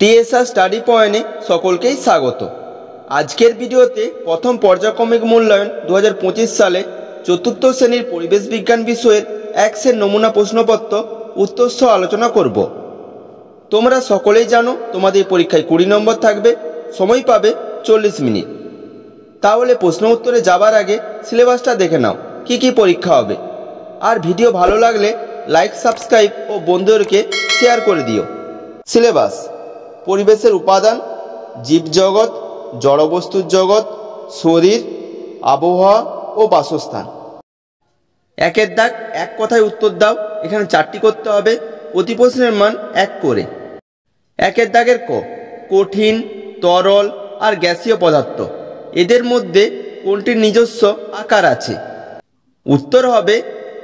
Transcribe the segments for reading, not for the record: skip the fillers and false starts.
TSR study পয়েন্টে সকলকেই স্বাগত। আজকের ভিডিওতে প্রথম পর্যায়ক্রমিক মূল্যায়ন 2025 সালে চতুর্থ শ্রেণীর পরিবেশ বিজ্ঞান বিষয়ের এক্সের নমুনা প্রশ্নপত্র উত্তর সহ আলোচনা করব। তোমরা সকলেই জানো তোমাদের পরীক্ষায় 20 নম্বর থাকবে, সময় পাবে 40 মিনিট। তাহলে প্রশ্ন উত্তরে যাবার আগে সিলেবাসটা দেখে নাও, কি কি পরীক্ষা হবে। আর ভিডিও ভালো লাগলে লাইক, সাবস্ক্রাইব ও বন্ধুদেরকে শেয়ার করে দিও। সিলেবাস: পরিবেশের উপাদান, জীবজগৎ, জড়বস্তুর জগৎ, শরীর, আবহাওয়া ও বাসস্থান। একের দাগ এক কথায় উত্তর দাও। এখানে 4টি করতে হবে, প্রতি প্রশ্নের মান 1 করে। একের দাগের ক, কঠিন, তরল আর গ্যাসীয় পদার্থ, এদের মধ্যে কোনটির নিজস্ব আকার আছে? উত্তর হবে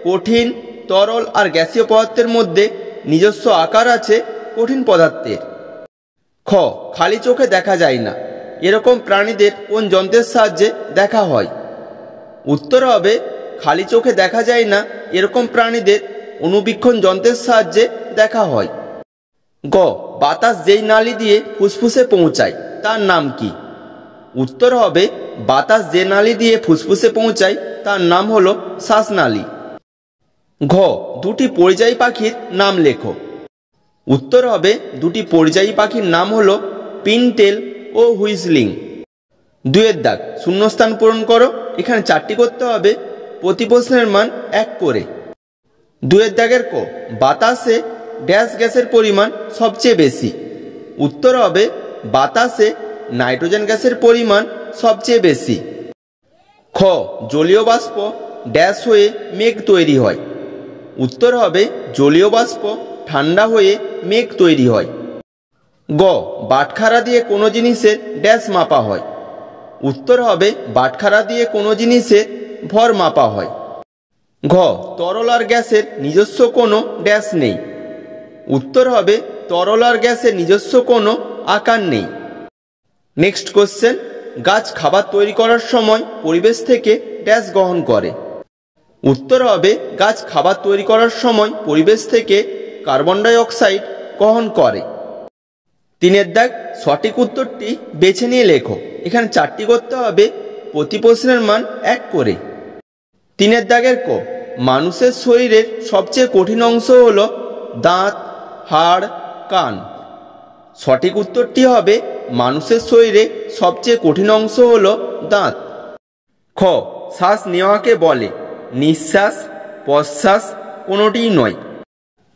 কঠিন, তরল আর গ্যাসীয় পদার্থের মধ্যে নিজস্ব আকার আছে কঠিন পদার্থের। খ, খালি চোখে দেখা যায় না, এরকম প্রাণীদের কোন যন্ত্রের সাহায্যে দেখা হয়? উত্তর হবে খালি চোখে দেখা যায় না এরকম প্রাণীদের অণুবীক্ষণ যন্ত্রের সাহায্যে দেখা হয়। গ, বাতাস যেই নালী দিয়ে ফুসফুসে পৌঁছায় তার নাম কি? উত্তর হবে বাতাস যে নালী দিয়ে ফুসফুসে পৌঁছায় তার নাম হলো শ্বাসনালী। ঘ, দুটি পরিযায়ী পাখির নাম লেখো। উত্তর হবে দুটি পরিযায়ী পাখির নাম হলো পিনটেল ও হুইসলিং। 2এর দাগ শূন্যস্থান পূরণ করো। এখানে 4টি করতে হবে, প্রতি প্রশ্নের মান 1 করে। 2এর দাগের ক, বাতাসে ড্যাশ গ্যাসের পরিমাণ সবচেয়ে বেশি? উত্তর হবে বাতাসে নাইট্রোজেন গ্যাসের পরিমাণ সবচেয়ে বেশি। খ, জলীয় বাষ্প ড্যাশ হয়ে মেঘ তৈরি হয়? উত্তর হবে জলীয় বাষ্প ঠান্ডা হয়ে মেঘ তৈরি হয়। গ, বাটখারা দিয়ে কোনো জিনিসের ড্যাশ মাপা হয়? উত্তর হবে বাটখারা দিয়ে কোনো জিনিসের ভর মাপা হয়। ঘ, তরল আর গ্যাসের নিজস্ব কোনো ড্যাশ নেই? উত্তর হবে তরল আর গ্যাসের নিজস্ব কোনো আকার নেই। নেক্সট কোশ্চেন, গাছ খাবার তৈরি করার সময় পরিবেশ থেকে ড্যাশ গ্রহণ করে? উত্তর হবে গাছ খাবার তৈরি করার সময় পরিবেশ থেকে কার্বন ডাই অক্সাইড গ্রহণ করে। 3এর দাগ সঠিক উত্তরটি বেছে নিয়ে লেখো। এখানে 4টি করতে হবে, প্রতি প্রশ্নের মান 1 করে। 3এর দাগের ক, মানুষের শরীরের সবচেয়ে কঠিন অংশ হলো দাঁত, হাড়, কান। সঠিক উত্তরটি হবে মানুষের শরীরে সবচেয়ে কঠিন অংশ হলো দাঁত। খ, শ্বাস নেওয়াকে বলে নিঃশ্বাস, প্রশ্বাস, কোনোটিই নয়।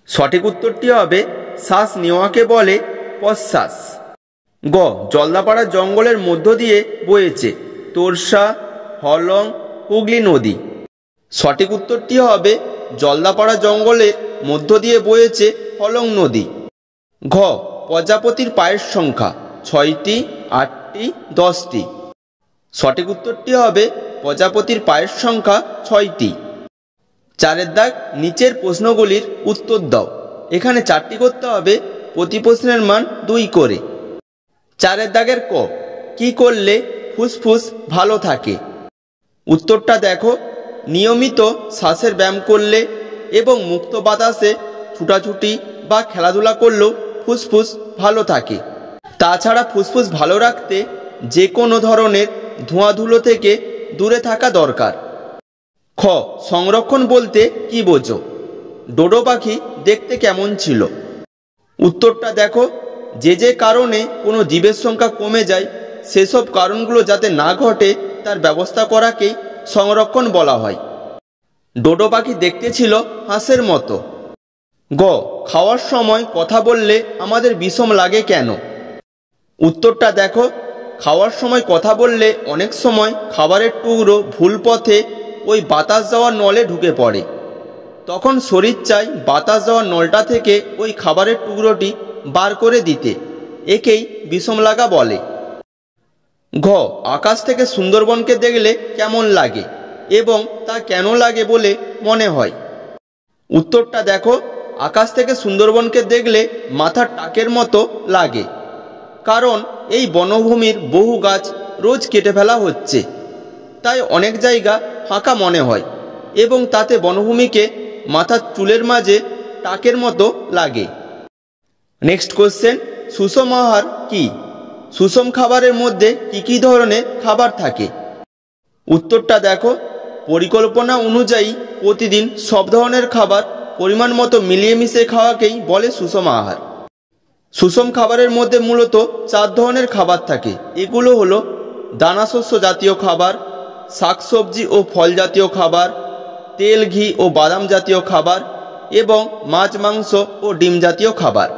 সঠিক উত্তরটি হবে শ্বাস নেওয়াকে বলে প্রশ্বাস। গ, জলদাপাড়া জঙ্গলের মধ্য দিয়ে বয়েছে তোরসা, হলং, হুগলি নদী। সঠিক উত্তরটি হবে জলদাপাড়া জঙ্গলের মধ্য দিয়ে বয়েছে হলং নদী। ঘ, প্রজাপতির পায়ের সংখ্যা 6টি, 8টি, 10টি। সঠিক উত্তরটি হবে প্রজাপতির পায়ের সংখ্যা 6টি। 4এর দাগ নিচের প্রশ্নগুলির উত্তর দাও। এখানে 4টি করতে হবে, প্রতি প্রশ্নের মান 2 করে। 4এর দাগের ক, কি করলে ফুসফুস ভালো থাকে? উত্তরটা দেখো, নিয়মিত শ্বাসের ব্যায়াম করলে এবং মুক্ত বাতাসে ছুটাছুটি বা খেলাধুলা করলেও ফুসফুস ভালো থাকে। তাছাড়া ফুসফুস ভালো রাখতে যে কোনো ধরনের ধোঁয়াধুলো থেকে দূরে থাকা দরকার। খ, সংরক্ষণ বলতে কি বোঝো? ডোডো পাখি দেখতে কেমন ছিল? উত্তরটা দেখো, যে কারণে কোনো জীবের সংখ্যা কমে যায় সেসব কারণগুলো যাতে না ঘটে তার ব্যবস্থা করাকেই সংরক্ষণ বলা হয়। ডোডো পাখি দেখতে ছিল হাঁসের মতো। গ, খাওয়ার সময় কথা বললে আমাদের বিষম লাগে কেন? উত্তরটা দেখো, খাওয়ার সময় কথা বললে অনেক সময় খাবারের টুকরো ভুল পথে ওই বাতাস যাওয়ার নলে ঢুকে পড়ে, তখন শরীর চায় বাতাস যাওয়ার নলটা থেকে ওই খাবারের টুকরোটি বার করে দিতে, একেই বিষম লাগা বলে। ঘ, আকাশ থেকে সুন্দরবনকে দেখলে কেমন লাগে এবং তা কেন লাগে বলে মনে হয়? উত্তরটা দেখো, আকাশ থেকে সুন্দরবনকে দেখলে মাথার টাকের মতো লাগে, কারণ এই বনভূমির বহু গাছ রোজ কেটে ফেলা হচ্ছে, তাই অনেক জায়গা ফাঁকা মনে হয় এবং তাতে বনভূমিকে মাথার চুলের মাঝে টাকের মতো লাগে। নেক্সট কোশ্চেন, সুষম আহার কি? সুষম খাবারের মধ্যে কি ধরনের খাবার থাকে? উত্তরটা দেখো, পরিকল্পনা অনুযায়ী প্রতিদিন সব ধরনের খাবার পরিমাণ মতো মিলিয়ে মিশিয়ে খাওয়াকেই বলে সুষম আহার। সুষম খাবারের মধ্যে মূলত 4 ধরনের খাবার থাকে। এগুলো হলো দানাশস্য জাতীয় খাবার, শাকসবজি ও ফল জাতীয় খাবার, তেল, ঘি ও বাদাম জাতীয় খাবার এবং মাছ, মাংস ও ডিম জাতীয় খাবার।